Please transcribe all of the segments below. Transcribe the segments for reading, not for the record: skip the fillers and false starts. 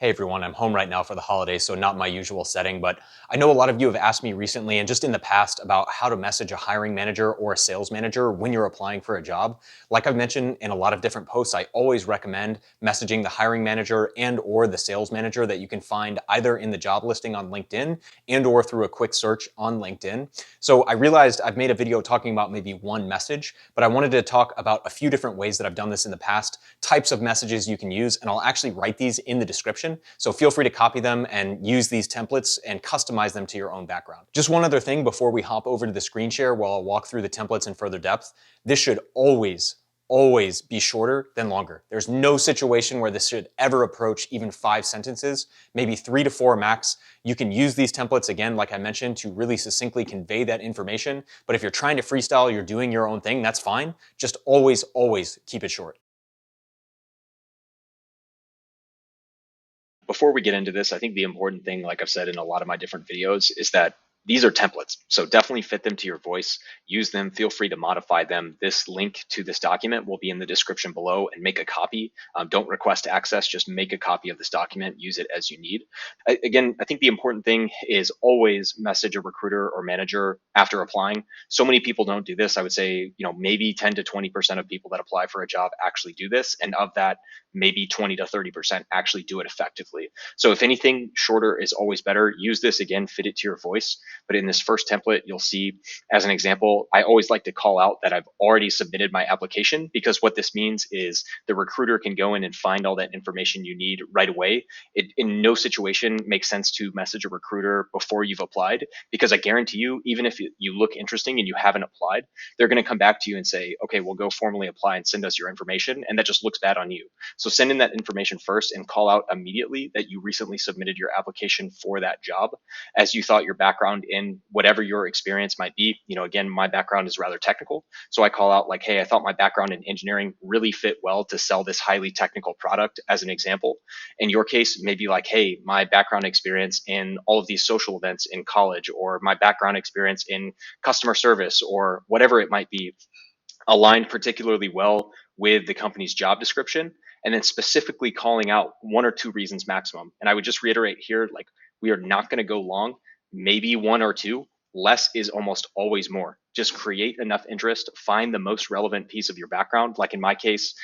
Hey everyone, I'm home right now for the holidays, so not my usual setting, but I know a lot of you have asked me recently and just in the past about how to message a hiring manager or a sales manager when you're applying for a job. Like I've mentioned in a lot of different posts, I always recommend messaging the hiring manager and or the sales manager that you can find either in the job listing on LinkedIn and or through a quick search on LinkedIn. So I realized I've made a video talking about maybe one message, but I wanted to talk about a few different ways that I've done this in the past, types of messages you can use, and I'll actually write these in the description. So feel free to copy them and use these templates and customize them to your own background. Just one other thing before we hop over to the screen share while I'll walk through the templates in further depth. This should always be shorter than longer. There's no situation where this should ever approach even 5 sentences, maybe 3 to 4 max. You can use these templates again, like I mentioned, to really succinctly convey that information. But if you're trying to freestyle, you're doing your own thing, that's fine. Just always keep it short. Before we get into this, I think the important thing, like I've said in a lot of my different videos, is that these are templates. So definitely fit them to your voice, use them, feel free to modify them. This link to this document will be in the description below, and make a copy. Don't request access, just make a copy of this document, use it as you need. Again, I think the important thing is always message a recruiter or manager after applying. So many people don't do this. I would say, maybe 10 to 20% of people that apply for a job actually do this. And of that, maybe 20 to 30% actually do it effectively. So if anything, shorter is always better. Use this again, fit it to your voice. But in this first template, you'll see, as an example, I always like to call out that I've already submitted my application, because what this means is the recruiter can go in and find all that information you need right away. It in no situation makes sense to message a recruiter before you've applied, because I guarantee you, even if you look interesting and you haven't applied, they're going to come back to you and say, okay, we'll go formally apply and send us your information. And that just looks bad on you. So send in that information first and call out immediately that you recently submitted your application for that job, as you thought your background in whatever your experience might be. Again, my background is rather technical. So I call out like, hey, I thought my background in engineering really fit well to sell this highly technical product, as an example. In your case, maybe like, hey, my background experience in all of these social events in college, or my background experience in customer service, or whatever it might be, aligned particularly well with the company's job description, and then specifically calling out 1 or 2 reasons maximum. And I would just reiterate here, like, we are not going to go long, maybe 1 or 2. Less is almost always more. Just create enough interest, find the most relevant piece of your background. Like in my case,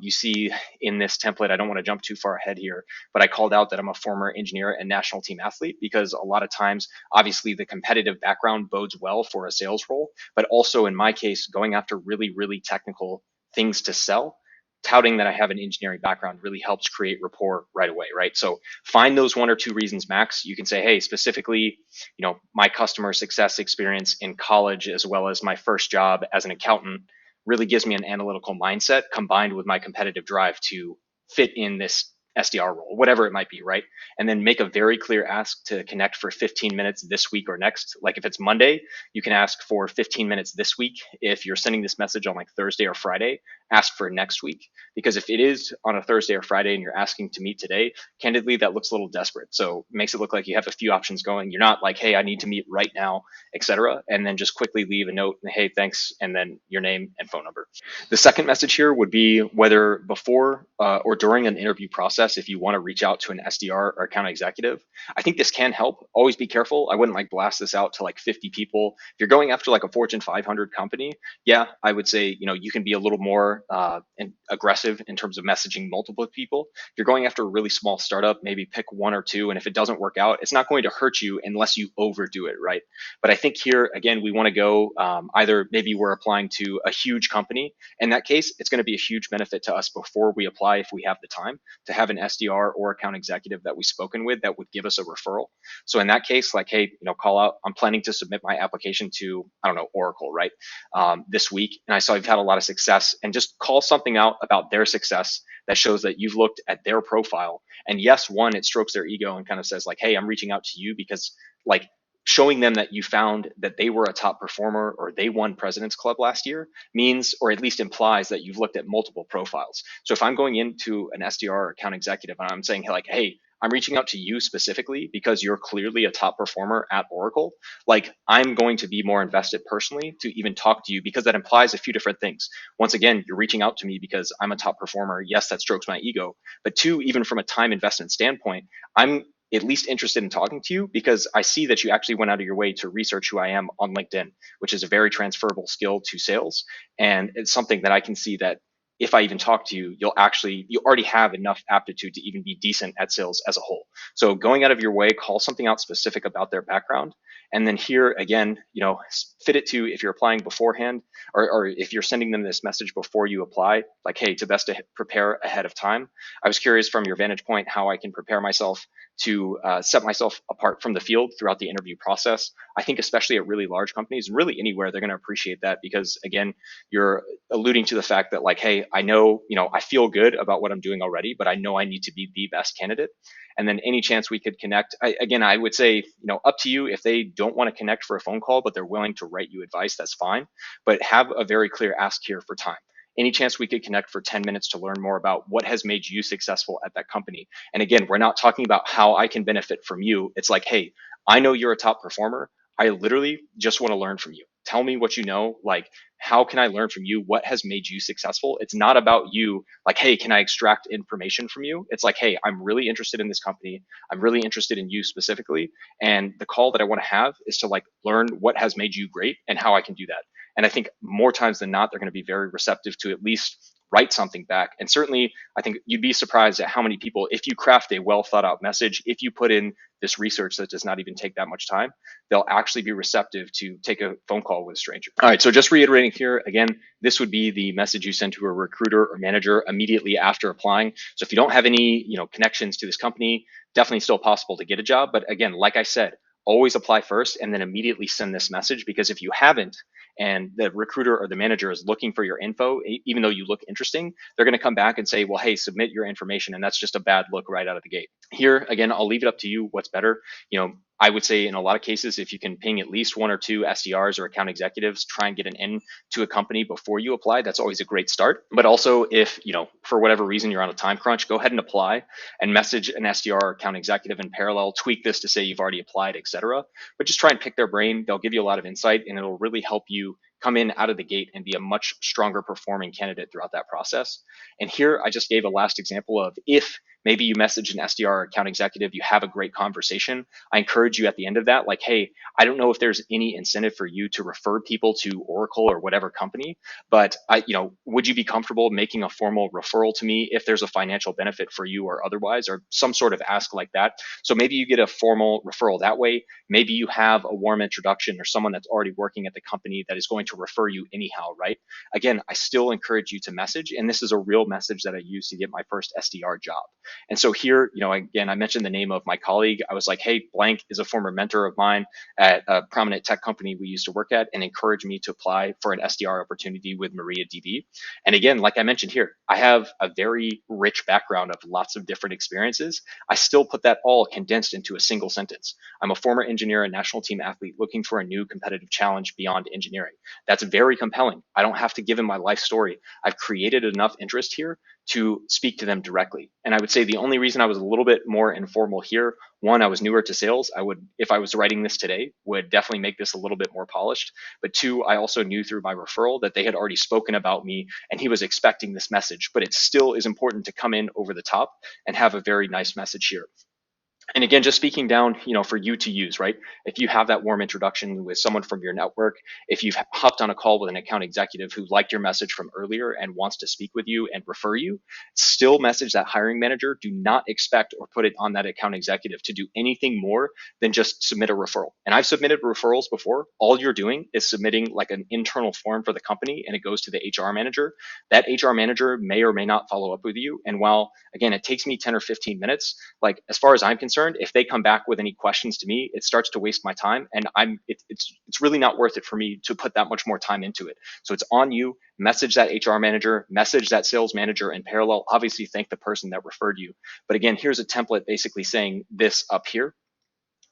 you see in this template, I don't want to jump too far ahead here, but I called out that I'm a former engineer and national team athlete, because a lot of times, obviously, the competitive background bodes well for a sales role. But also in my case, going after really technical things to sell, touting that I have an engineering background really helps create rapport right away, right? So find those 1 or 2 reasons max. You can say, hey, specifically, my customer success experience in college, as well as my first job as an accountant, really gives me an analytical mindset combined with my competitive drive to fit in this SDR role, whatever it might be, right? And then make a very clear ask to connect for 15 minutes this week or next. Like if it's Monday, you can ask for 15 minutes this week. If you're sending this message on like Thursday or Friday, ask for next week. Because if it is on a Thursday or Friday and you're asking to meet today, candidly, that looks a little desperate. So it makes it look like you have a few options going. You're not like, hey, I need to meet right now, etc. And then just quickly leave a note, hey, thanks, and then your name and phone number. The second message here would be whether before or during an interview process, if you want to reach out to an SDR or account executive. I think this can help. Always be careful. I wouldn't like blast this out to like 50 people. If you're going after like a Fortune 500 company, yeah, I would say, you can be a little more aggressive in terms of messaging multiple people. If you're going after a really small startup, maybe pick 1 or 2. And if it doesn't work out, it's not going to hurt you unless you overdo it, right? But I think here, again, we want to go either maybe we're applying to a huge company. In that case, it's going to be a huge benefit to us before we apply, if we have the time, to have an SDR or account executive that we've spoken with that would give us a referral. So in that case, like, hey, call out, I'm planning to submit my application to, I don't know, Oracle, right? This week. And I saw you've had a lot of success, and just call something out about their success that shows that you've looked at their profile. And yes, one, it strokes their ego and kind of says like, hey, I'm reaching out to you because like, showing them that you found that they were a top performer or they won President's Club last year means, or at least implies, that you've looked at multiple profiles. So if I'm going into an SDR or account executive and I'm saying like, hey, I'm reaching out to you specifically because you're clearly a top performer at Oracle. Like, I'm going to be more invested personally to even talk to you because that implies a few different things. Once again, you're reaching out to me because I'm a top performer. Yes, that strokes my ego. But two, even from a time investment standpoint, I'm at least interested in talking to you because I see that you actually went out of your way to research who I am on LinkedIn, which is a very transferable skill to sales. And it's something that I can see that if I even talk to you, you already have enough aptitude to even be decent at sales as a whole. So going out of your way, call something out specific about their background. And then here again, fit it to if you're applying beforehand, or if you're sending them this message before you apply, like, hey, to best to prepare ahead of time. I was curious from your vantage point how I can prepare myself to set myself apart from the field throughout the interview process. I think especially at really large companies, really anywhere, they're going to appreciate that because again, you're alluding to the fact that like, hey, I know, I feel good about what I'm doing already, but I know I need to be the best candidate. And then any chance we could connect, I would say, up to you. If they don't want to connect for a phone call, but they're willing to write you advice, that's fine. But have a very clear ask here for time. Any chance we could connect for 10 minutes to learn more about what has made you successful at that company? And again, we're not talking about how I can benefit from you. It's like, hey, I know you're a top performer. I literally just want to learn from you. Tell me what you know. Like, how can I learn from you? What has made you successful? It's not about you, like, hey, can I extract information from you? It's like, hey, I'm really interested in this company. I'm really interested in you specifically. And the call that I want to have is to like learn what has made you great and how I can do that. And I think more times than not, they're going to be very receptive to at least write something back. And certainly, I think you'd be surprised at how many people, if you craft a well thought out message, if you put in this research that does not even take that much time, they'll actually be receptive to take a phone call with a stranger. All right, so just reiterating here, again, this would be the message you send to a recruiter or manager immediately after applying. So if you don't have any, connections to this company, definitely still possible to get a job. But again, like I said, always apply first and then immediately send this message, because if you haven't and the recruiter or the manager is looking for your info, even though you look interesting, they're going to come back and say, well, hey, submit your information. And that's just a bad look right out of the gate. Here, again, I'll leave it up to you what's better. I would say in a lot of cases, if you can ping at least one or two SDRs or account executives, try and get an in to a company before you apply. That's always a great start. But also if, for whatever reason you're on a time crunch, go ahead and apply and message an SDR or account executive in parallel, tweak this to say you've already applied, etc. But just try and pick their brain. They'll give you a lot of insight and it'll really help you come in out of the gate and be a much stronger performing candidate throughout that process. And here I just gave a last example of if maybe you message an SDR or account executive, you have a great conversation. I encourage you at the end of that, like, hey, I don't know if there's any incentive for you to refer people to Oracle or whatever company, but would you be comfortable making a formal referral to me if there's a financial benefit for you or otherwise, or some sort of ask like that? So maybe you get a formal referral that way. Maybe you have a warm introduction or someone that's already working at the company that is going to refer you anyhow, right? Again, I still encourage you to message, and this is a real message that I used to get my first SDR job. And so here, again, I mentioned the name of my colleague. I was like, hey, blank is a former mentor of mine at a prominent tech company we used to work at, and encouraged me to apply for an SDR opportunity with MariaDB. And again, like I mentioned here, I have a very rich background of lots of different experiences. I still put that all condensed into a single sentence. I'm a former engineer and national team athlete looking for a new competitive challenge beyond engineering. That's very compelling. I don't have to give him my life story. I've created enough interest here to speak to them directly. And I would say the only reason I was a little bit more informal here, one, I was newer to sales. I would, if I was writing this today, would definitely make this a little bit more polished. But two, I also knew through my referral that they had already spoken about me and he was expecting this message. But it still is important to come in over the top and have a very nice message here. And again, just speaking down, for you to use, right? If you have that warm introduction with someone from your network, if you've hopped on a call with an account executive who liked your message from earlier and wants to speak with you and refer you, still message that hiring manager. Do not expect or put it on that account executive to do anything more than just submit a referral. And I've submitted referrals before. All you're doing is submitting like an internal form for the company and it goes to the HR manager. That HR manager may or may not follow up with you. And while, again, it takes me 10 or 15 minutes, like as far as I'm concerned, if they come back with any questions to me, it starts to waste my time, and it's really not worth it for me to put that much more time into it. So it's on you. Message that HR manager, message that sales manager in parallel. Obviously, thank the person that referred you. But again, here's a template basically saying this up here.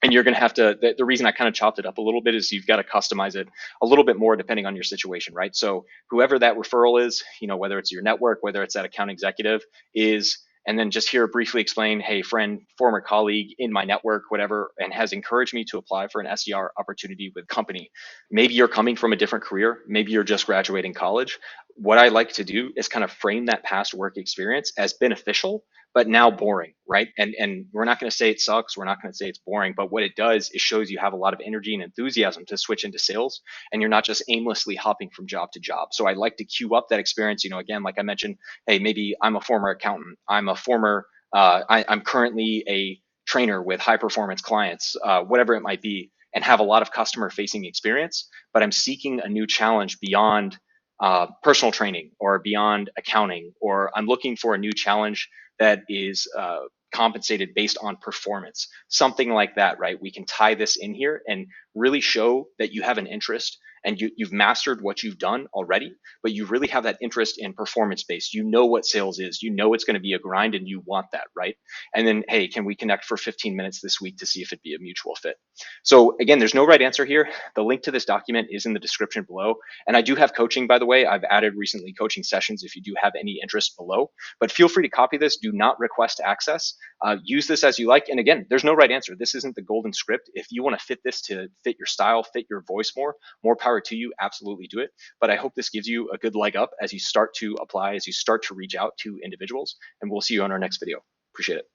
And you're going to have to, the reason I kind of chopped it up a little bit is you've got to customize it a little bit more depending on your situation, right? So whoever that referral is, whether it's your network, whether it's that account executive, is and then just here briefly explain, hey, friend, former colleague in my network, whatever, and has encouraged me to apply for an SDR opportunity with company. Maybe you're coming from a different career, maybe you're just graduating college. What I like to do is kind of frame that past work experience as beneficial, but now boring, right? And we're not going to say it sucks, we're not going to say it's boring, but what it does is shows you have a lot of energy and enthusiasm to switch into sales, and you're not just aimlessly hopping from job to job. So I like to queue up that experience. Again, like I mentioned, hey, maybe I'm a former accountant, I'm currently a trainer with high performance clients, whatever it might be, and have a lot of customer facing experience, but I'm seeking a new challenge beyond personal training or beyond accounting, or I'm looking for a new challenge that is compensated based on performance, something like that, right? We can tie this in here and really show that you have an interest and you've mastered what you've done already, but you really have that interest in performance based. You know what sales is, you know it's going to be a grind, and you want that, right? And then, hey, can we connect for 15 minutes this week to see if it'd be a mutual fit? So again, there's no right answer here. The link to this document is in the description below. And I do have coaching, by the way. I've added recently coaching sessions if you do have any interest below, but feel free to copy this. Do not request access. Use this as you like. And again, there's no right answer. This isn't the golden script. If you want to fit this to fit your style, fit your voice more power to you. Absolutely do it. But I hope this gives you a good leg up as you start to apply, as you start to reach out to individuals. And we'll see you on our next video. Appreciate it.